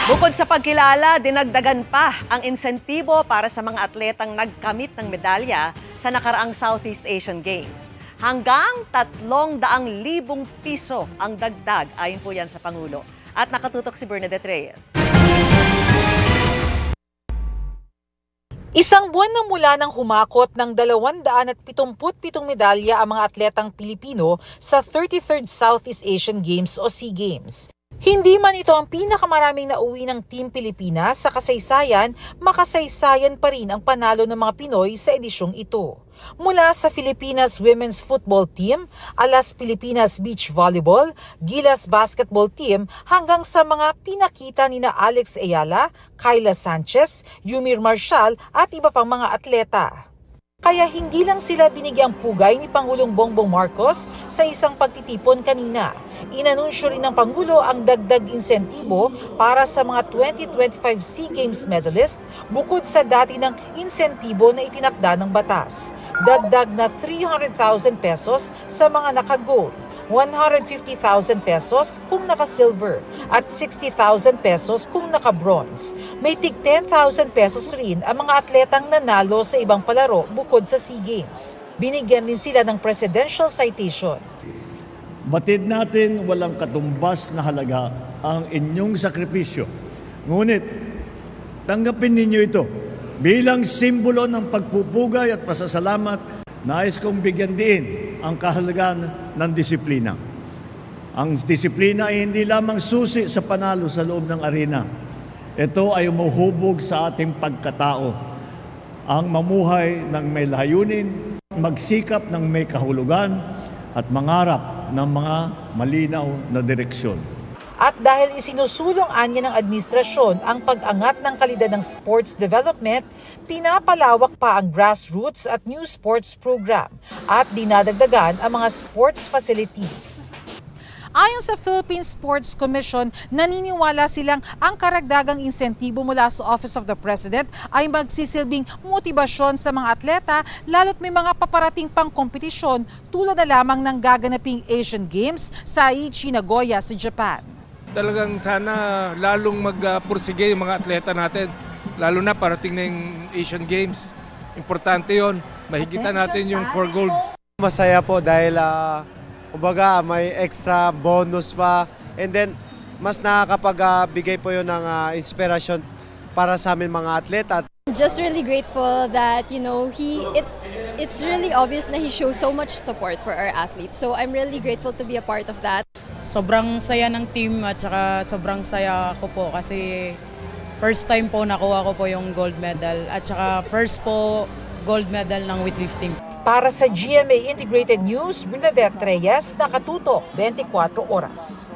Bukod sa pagkilala, dinagdagan pa ang insentibo para sa mga atletang nagkamit ng medalya sa nakaraang Southeast Asian Games. Hanggang 300,000 piso ang dagdag, ayon po yan sa Pangulo. At nakatutok si Bernadette Reyes. Isang buwan na mula nang humakot ng 277 medalya ang mga atletang Pilipino sa 33rd Southeast Asian Games o SEA Games. Hindi man ito ang pinakamaraming nauwi ng Team Pilipinas sa kasaysayan, makasaysayan pa rin ang panalo ng mga Pinoy sa edisyong ito. Mula sa Filipinas Women's Football Team, Alas Pilipinas Beach Volleyball, Gilas Basketball Team hanggang sa mga pinakita nina Alex Ayala, Kyla Sanchez, Yumir Marshall at iba pang mga atleta. Kaya hindi lang sila binigyang pugay ni Pangulong Bongbong Marcos sa isang pagtitipon kanina. Inanunsyo rin ng Pangulo ang dagdag insentibo para sa mga 2025 SEA Games medalist bukod sa dati ng insentibo na itinakda ng batas. Dagdag na 300,000 pesos sa mga naka-gold, 150,000 pesos kung naka-silver at 60,000 pesos kung naka-bronze. May tig 10,000 pesos rin ang mga atletang nanalo sa ibang palaro bukod sa SEA Games. Binigyan din sila ng presidential citation. Batid natin walang katumbas na halaga ang inyong sakripisyo. Ngunit, tanggapin ninyo ito bilang simbolo ng pagpupugay at pasasalamat. Nais kong bigyan din ang kahalagahan ng disiplina. Ang disiplina ay hindi lamang susi sa panalo sa loob ng arena. Ito ay umuhubog sa ating pagkatao. Ang mamuhay ng may layunin, magsikap ng may kahulugan, at mangarap ng mga malinaw na direksyon. At dahil isinusulong anya ng administrasyon ang pag-angat ng kalidad ng sports development, pinapalawak pa ang grassroots at new sports program at dinadagdagan ang mga sports facilities. Ayon sa Philippine Sports Commission, naniniwala silang ang karagdagang insentibo mula sa Office of the President ay magsisilbing motibasyon sa mga atleta lalo't may mga paparating pang kompetisyon tulad na lamang ng gaganaping Asian Games sa Aichi, Nagoya sa Japan. Talagang sana lalong magpursige yung mga atleta natin, lalo na parating na yung Asian Games. Importante yon, mahigitan natin yung 4 golds. Masaya po dahil kumbaga may extra bonus pa, and then mas nakakapagbigay po yun ng inspirasyon para sa amin mga atleta. Just really grateful that it's really obvious na he shows so much support for our athletes. So I'm really grateful to be a part of that. Sobrang saya ng team at saka sobrang saya ko po kasi first time po nakuha ko po yung gold medal at saka first po gold medal ng weightlifting. Para sa GMA Integrated News, Bernadette Reyes, nakatutok 24 oras.